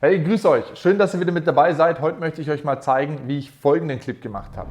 Hey, grüß euch. Schön, dass ihr wieder mit dabei seid. Heute möchte ich euch mal zeigen, wie ich folgenden Clip gemacht habe.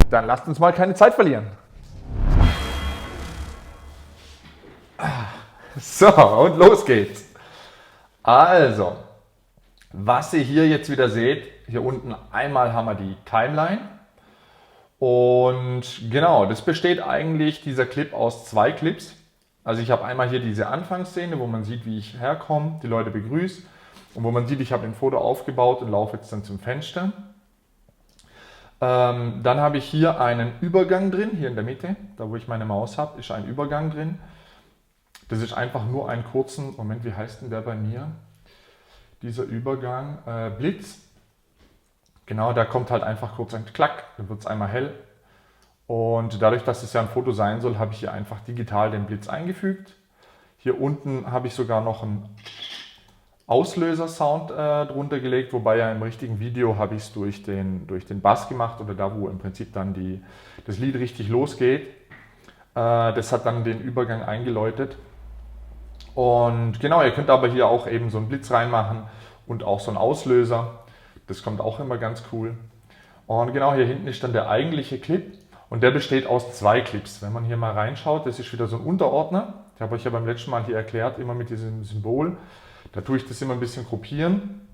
Dann lasst uns mal keine Zeit verlieren. So, und los geht's. Also, was ihr hier jetzt wieder seht, hier unten einmal haben wir die Timeline. Und genau, das besteht eigentlich, dieser Clip, aus zwei Clips. Also ich habe einmal hier diese Anfangsszene, wo man sieht, wie ich herkomme, die Leute begrüße. Und wo man sieht, ich habe ein Foto aufgebaut und laufe jetzt dann zum Fenster. Dann habe ich hier einen Übergang drin, hier in der Mitte, da wo ich meine Maus habe, ist ein Übergang drin. Das ist einfach nur einen kurzen, Moment, wie heißt denn der bei mir? Dieser Übergang, Blitz. Genau, da kommt halt einfach kurz ein Klack, dann wird es einmal hell. Und dadurch, dass es ja ein Foto sein soll, habe ich hier einfach digital den Blitz eingefügt. Hier unten habe ich sogar noch einen Auslöser-Sound drunter gelegt, wobei ja im richtigen Video habe ich es durch den Bass gemacht oder da, wo im Prinzip dann das Lied richtig losgeht. Das hat dann den Übergang eingeläutet. Und genau, ihr könnt aber hier auch eben so einen Blitz reinmachen und auch so einen Auslöser. Das kommt auch immer ganz cool. Und genau, hier hinten ist dann der eigentliche Clip und der besteht aus zwei Clips. Wenn man hier mal reinschaut, das ist wieder so ein Unterordner. Ich habe euch ja beim letzten Mal hier erklärt, immer mit diesem Symbol. Da tue ich das immer ein bisschen gruppieren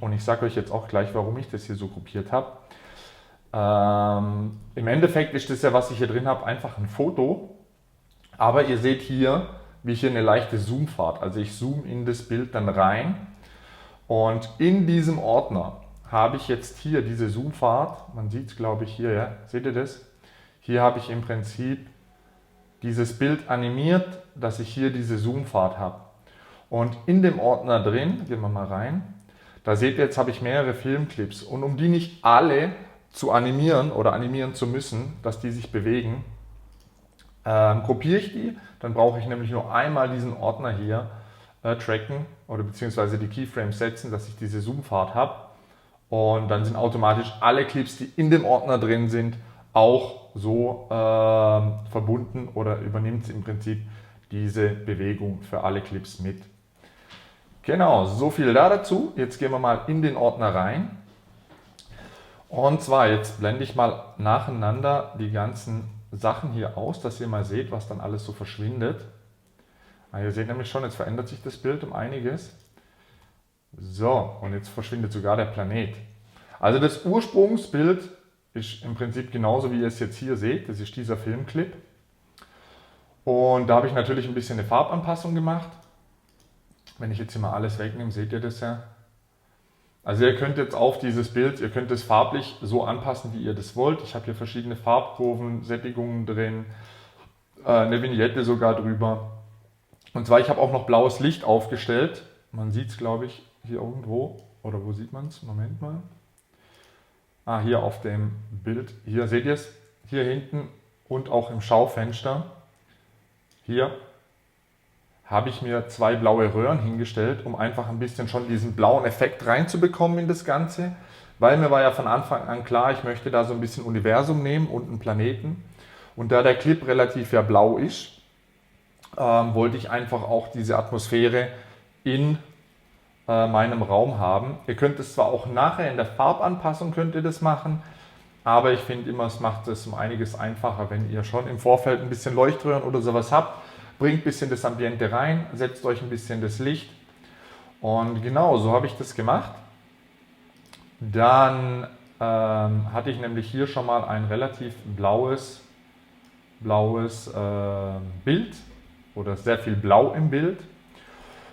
und ich sage euch jetzt auch gleich, warum ich das hier so gruppiert habe. Im Endeffekt ist das ja, was ich hier drin habe, einfach ein Foto. Aber ihr seht hier, wie ich hier eine leichte Zoomfahrt, also ich zoome in das Bild dann rein und in diesem Ordner habe ich jetzt hier diese Zoomfahrt, man sieht es glaube ich hier, ja, seht ihr das? Hier habe ich im Prinzip dieses Bild animiert, dass ich hier diese Zoomfahrt habe. Und in dem Ordner drin, gehen wir mal rein, da seht ihr, jetzt habe ich mehrere Filmclips und um die nicht alle zu animieren oder animieren zu müssen, dass die sich bewegen, gruppiere ich die, dann brauche ich nämlich nur einmal diesen Ordner hier tracken oder beziehungsweise die Keyframes setzen, dass ich diese Zoomfahrt habe und dann sind automatisch alle Clips, die in dem Ordner drin sind, auch so verbunden oder übernimmt im Prinzip diese Bewegung für alle Clips mit. Genau, so viel da dazu. Jetzt gehen wir mal in den Ordner rein. Und zwar, jetzt blende ich mal nacheinander die ganzen Sachen hier aus, dass ihr mal seht, was dann alles so verschwindet. Ihr seht nämlich schon, jetzt verändert sich das Bild um einiges. So, und jetzt verschwindet sogar der Planet. Also das Ursprungsbild ist im Prinzip genauso, wie ihr es jetzt hier seht. Das ist dieser Filmclip. Und da habe ich natürlich ein bisschen eine Farbanpassung gemacht. Wenn ich jetzt hier mal alles wegnehme, seht ihr das ja. Also ihr könnt jetzt auf dieses Bild, ihr könnt es farblich so anpassen, wie ihr das wollt. Ich habe hier verschiedene Farbkurven, Sättigungen drin, eine Vignette sogar drüber. Und zwar, ich habe auch noch blaues Licht aufgestellt. Man sieht es, glaube ich, hier irgendwo. Oder wo sieht man es? Moment mal. Hier auf dem Bild. Hier seht ihr es. Hier hinten und auch im Schaufenster. Hier habe ich mir zwei blaue Röhren hingestellt, um einfach ein bisschen schon diesen blauen Effekt reinzubekommen in das Ganze. Weil mir war ja von Anfang an klar, ich möchte da so ein bisschen Universum nehmen und einen Planeten. Und da der Clip relativ ja blau ist, wollte ich einfach auch diese Atmosphäre in meinem Raum haben. Ihr könnt es zwar auch nachher in der Farbanpassung könnt ihr das machen, aber ich finde immer, es macht es um einiges einfacher, wenn ihr schon im Vorfeld ein bisschen Leuchtröhren oder sowas habt. Bringt ein bisschen das Ambiente rein, setzt euch ein bisschen das Licht und genau, so habe ich das gemacht. Dann hatte ich nämlich hier schon mal ein relativ blaues Bild oder sehr viel Blau im Bild.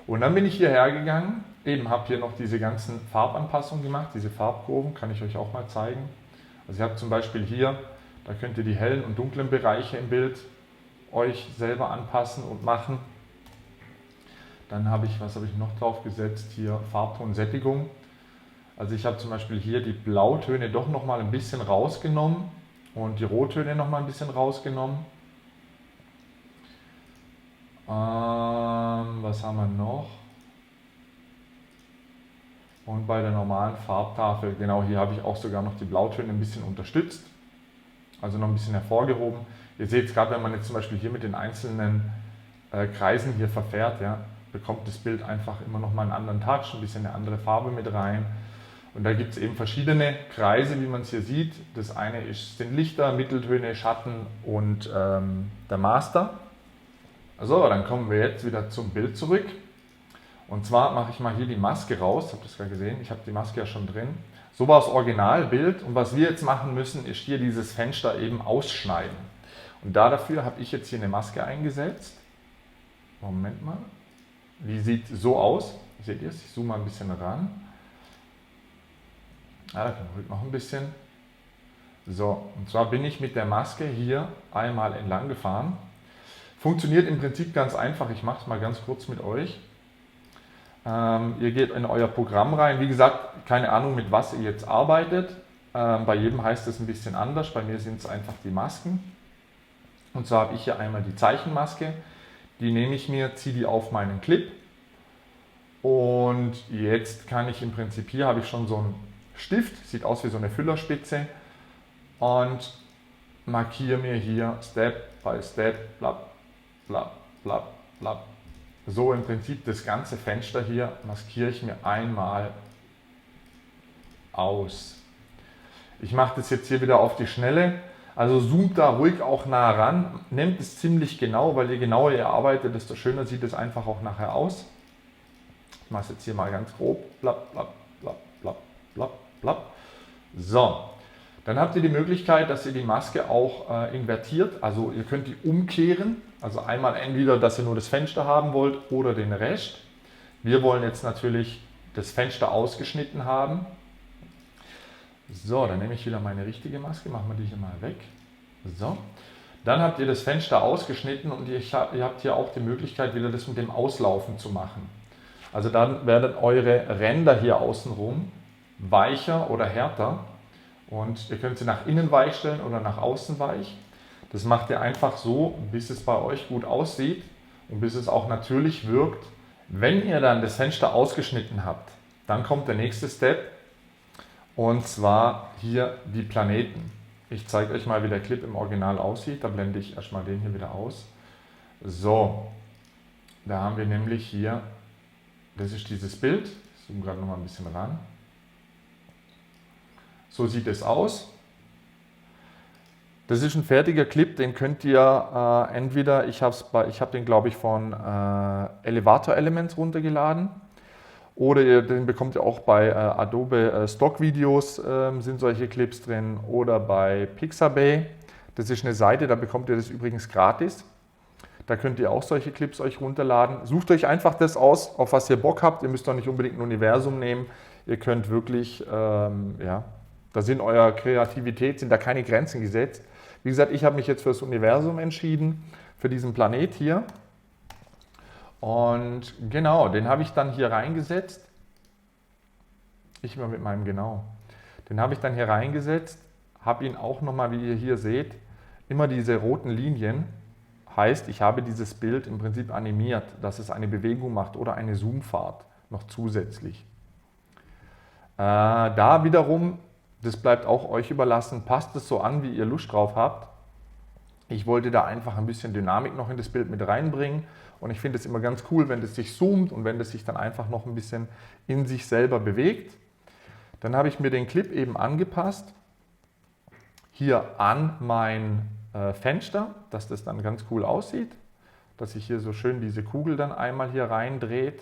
Und dann bin ich hierher gegangen, eben habe hier noch diese ganzen Farbanpassungen gemacht, diese Farbkurven, kann ich euch auch mal zeigen. Also ihr habt zum Beispiel hier, da könnt ihr die hellen und dunklen Bereiche im Bild euch selber anpassen und machen. Dann habe ich, was habe ich noch drauf gesetzt, hier Farbtonsättigung. Also ich habe zum Beispiel hier die Blautöne doch nochmal ein bisschen rausgenommen und die Rottöne nochmal ein bisschen rausgenommen. Was haben wir noch? Und bei der normalen Farbtafel, genau hier habe ich auch sogar noch die Blautöne ein bisschen unterstützt, also noch ein bisschen hervorgehoben. Ihr seht es gerade, wenn man jetzt zum Beispiel hier mit den einzelnen Kreisen hier verfährt, ja, bekommt das Bild einfach immer noch mal einen anderen Touch, ein bisschen eine andere Farbe mit rein. Und da gibt es eben verschiedene Kreise, wie man es hier sieht. Das eine sind Lichter, Mitteltöne, Schatten und der Master. So, dann kommen wir jetzt wieder zum Bild zurück. Und zwar mache ich mal hier die Maske raus. Habt ihr das gerade gesehen? Ich habe die Maske ja schon drin. So war das Originalbild. Und was wir jetzt machen müssen, ist hier dieses Fenster eben ausschneiden. Und dafür habe ich jetzt hier eine Maske eingesetzt. Moment mal. Die sieht so aus. Seht ihr es? Ich zoome mal ein bisschen ran. Ja, da kann man noch ein bisschen. So, und zwar bin ich mit der Maske hier einmal entlang gefahren. Funktioniert im Prinzip ganz einfach. Ich mache es mal ganz kurz mit euch. Ihr geht in euer Programm rein. Wie gesagt, keine Ahnung, mit was ihr jetzt arbeitet. Bei jedem heißt es ein bisschen anders. Bei mir sind es einfach die Masken. Und zwar habe ich hier einmal die Zeichenmaske. Die nehme ich mir, ziehe die auf meinen Clip. Und jetzt kann ich im Prinzip, hier habe ich schon so einen Stift, sieht aus wie so eine Füllerspitze. Und markiere mir hier Step by Step, blab, blab, blab, blab. So im Prinzip das ganze Fenster hier maskiere ich mir einmal aus. Ich mache das jetzt hier wieder auf die Schnelle. Also zoomt da ruhig auch nah ran. Nehmt es ziemlich genau, weil je genauer ihr arbeitet, desto schöner sieht es einfach auch nachher aus. Ich mache es jetzt hier mal ganz grob. Blab, blab, blab, blab, blab, blab. So. Dann habt ihr die Möglichkeit, dass ihr die Maske auch invertiert. Also ihr könnt die umkehren. Also einmal entweder, dass ihr nur das Fenster haben wollt oder den Rest. Wir wollen jetzt natürlich das Fenster ausgeschnitten haben. So, dann nehme ich wieder meine richtige Maske, machen wir die hier mal weg. So, dann habt ihr das Fenster ausgeschnitten und ihr habt hier auch die Möglichkeit, wieder das mit dem Auslaufen zu machen. Also dann werden eure Ränder hier außenrum weicher oder härter. Und ihr könnt sie nach innen weich stellen oder nach außen weich. Das macht ihr einfach so, bis es bei euch gut aussieht und bis es auch natürlich wirkt. Wenn ihr dann das Fenster ausgeschnitten habt, dann kommt der nächste Step und zwar hier die Planeten. Ich zeige euch mal, wie der Clip im Original aussieht. Da blende ich erstmal den hier wieder aus. So, da haben wir nämlich hier, das ist dieses Bild. Ich zoome gerade noch mal ein bisschen ran. So sieht es aus. Das ist ein fertiger Clip, den könnt ihr entweder, ich habe den glaube ich von Elevator Elements runtergeladen, oder den bekommt ihr auch bei Adobe Stock Videos, sind solche Clips drin, oder bei Pixabay. Das ist eine Seite, da bekommt ihr das übrigens gratis. Da könnt ihr auch solche Clips euch runterladen. Sucht euch einfach das aus, auf was ihr Bock habt. Ihr müsst doch nicht unbedingt ein Universum nehmen. Ihr könnt wirklich, ja, da sind eurer Kreativität, sind da keine Grenzen gesetzt. Wie gesagt, ich habe mich jetzt für das Universum entschieden, für diesen Planet hier. Und genau, den habe ich dann hier reingesetzt. Ich immer mit meinem genau. Den habe ich dann hier reingesetzt, habe ihn auch nochmal, wie ihr hier seht, immer diese roten Linien. Heißt, ich habe dieses Bild im Prinzip animiert, dass es eine Bewegung macht oder eine Zoomfahrt noch zusätzlich. Da wiederum, das bleibt auch euch überlassen, passt es so an, wie ihr Lust drauf habt. Ich wollte da einfach ein bisschen Dynamik noch in das Bild mit reinbringen und ich finde es immer ganz cool, wenn das sich zoomt und wenn das sich dann einfach noch ein bisschen in sich selber bewegt. Dann habe ich mir den Clip eben angepasst, hier an mein Fenster, dass das dann ganz cool aussieht, dass sich hier so schön diese Kugel dann einmal hier reindreht.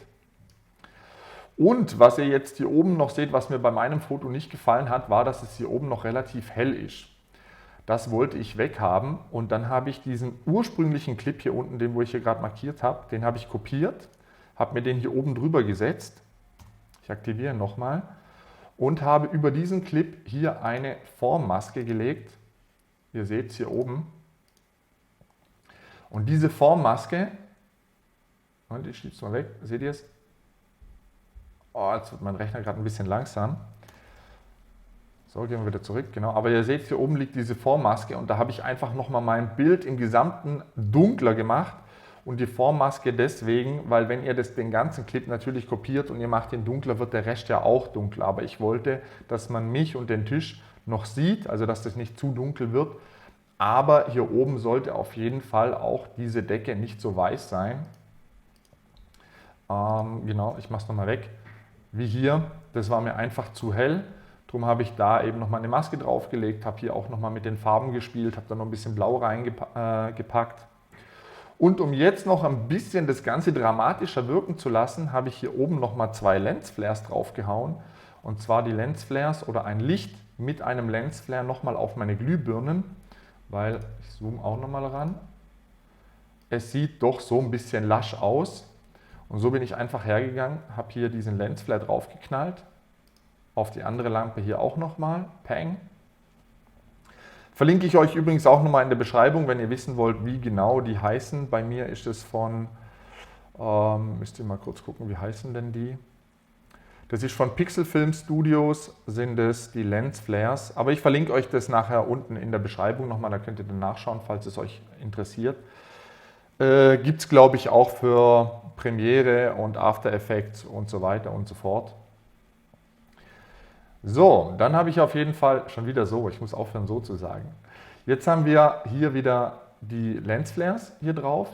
Und was ihr jetzt hier oben noch seht, was mir bei meinem Foto nicht gefallen hat, war, dass es hier oben noch relativ hell ist. Das wollte ich weghaben und dann habe ich diesen ursprünglichen Clip hier unten, den wo ich hier gerade markiert habe, den habe ich kopiert, habe mir den hier oben drüber gesetzt. Ich aktiviere nochmal und habe über diesen Clip hier eine Formmaske gelegt. Ihr seht es hier oben. Und diese Formmaske, und ich schiebe es mal weg, seht ihr es? Oh, jetzt wird mein Rechner gerade ein bisschen langsam. So, gehen wir wieder zurück, genau. Aber ihr seht, hier oben liegt diese Formmaske und da habe ich einfach nochmal mein Bild im Gesamten dunkler gemacht Und die Formmaske deswegen, weil wenn ihr den ganzen Clip natürlich kopiert und ihr macht ihn dunkler, wird der Rest ja auch dunkler. Aber ich wollte, dass man mich und den Tisch noch sieht, also dass das nicht zu dunkel wird. Aber hier oben sollte auf jeden Fall auch diese Decke nicht so weiß sein. Genau, ich mache es nochmal weg. Wie hier, das war mir einfach zu hell. Darum habe ich da eben nochmal eine Maske draufgelegt, habe hier auch nochmal mit den Farben gespielt, habe da noch ein bisschen Blau reingepackt. Und um jetzt noch ein bisschen das Ganze dramatischer wirken zu lassen, habe ich hier oben nochmal 2 Lensflares draufgehauen. Und zwar die Lensflares oder ein Licht mit einem Lensflare nochmal auf meine Glühbirnen, weil ich zoome auch nochmal ran. Es sieht doch so ein bisschen lasch aus. Und so bin ich einfach hergegangen, habe hier diesen Lensflare draufgeknallt. Auf die andere Lampe hier auch nochmal. Peng. Verlinke ich euch übrigens auch nochmal in der Beschreibung, wenn ihr wissen wollt, wie genau die heißen. Bei mir ist es von, müsst ihr mal kurz gucken, wie heißen denn die? Das ist von Pixel Film Studios, sind es die Lensflares. Aber ich verlinke euch das nachher unten in der Beschreibung nochmal, da könnt ihr dann nachschauen, falls es euch interessiert. Gibt es, glaube ich, auch für Premiere und After Effects und so weiter und so fort. So, dann habe ich auf jeden Fall schon wieder so, ich muss aufhören so zu sagen. Jetzt haben wir hier wieder die Lensflares hier drauf.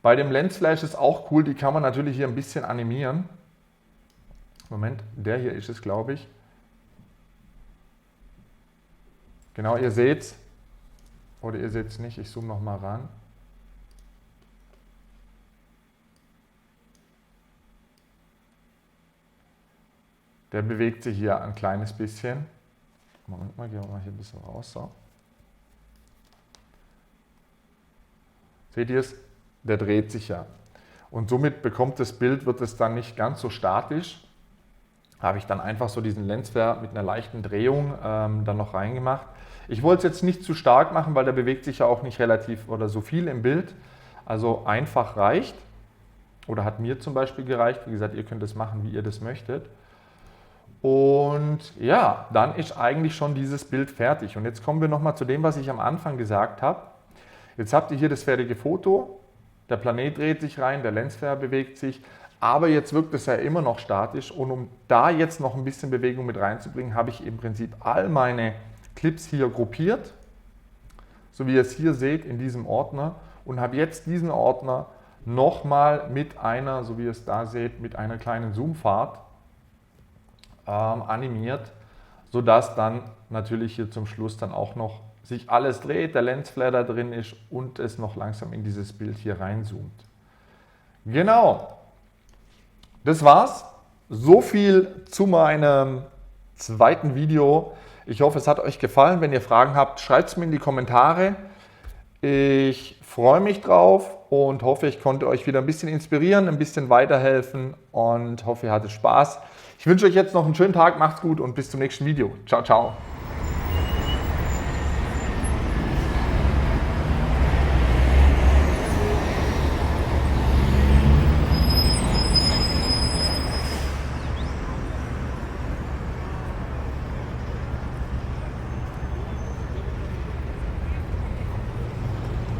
Bei dem Lensflare ist es auch cool, die kann man natürlich hier ein bisschen animieren. Moment, der hier ist es, glaube ich. Genau, ihr seht es. Oder ihr seht es nicht, ich zoome nochmal ran. Der bewegt sich hier ein kleines bisschen. Moment mal, gehen wir mal hier ein bisschen raus. So. Seht ihr es? Der dreht sich ja. Und somit bekommt das Bild, wird es dann nicht ganz so statisch. Habe ich dann einfach so diesen Lensflare mit einer leichten Drehung dann noch reingemacht. Ich wollte es jetzt nicht zu stark machen, weil der bewegt sich ja auch nicht relativ oder so viel im Bild. Also einfach reicht. Oder hat mir zum Beispiel gereicht. Wie gesagt, ihr könnt es machen, wie ihr das möchtet. Und ja, dann ist eigentlich schon dieses Bild fertig. Und jetzt kommen wir nochmal zu dem, was ich am Anfang gesagt habe. Jetzt habt ihr hier das fertige Foto. Der Planet dreht sich rein, der Lensflare bewegt sich. Aber jetzt wirkt es ja immer noch statisch. Und um da jetzt noch ein bisschen Bewegung mit reinzubringen, habe ich im Prinzip all meine Clips hier gruppiert. So wie ihr es hier seht in diesem Ordner. Und habe jetzt diesen Ordner nochmal mit einer, so wie ihr es da seht, mit einer kleinen Zoomfahrt animiert, sodass dann natürlich hier zum Schluss dann auch noch sich alles dreht, der Lensflare da drin ist und es noch langsam in dieses Bild hier reinzoomt. Genau, das war's. So viel zu meinem zweiten Video. Ich hoffe, es hat euch gefallen. Wenn ihr Fragen habt, schreibt es mir in die Kommentare. Ich freue mich drauf und hoffe, ich konnte euch wieder ein bisschen inspirieren, ein bisschen weiterhelfen und hoffe, ihr hattet Spaß. Ich wünsche euch jetzt noch einen schönen Tag, macht's gut und bis zum nächsten Video. Ciao, ciao.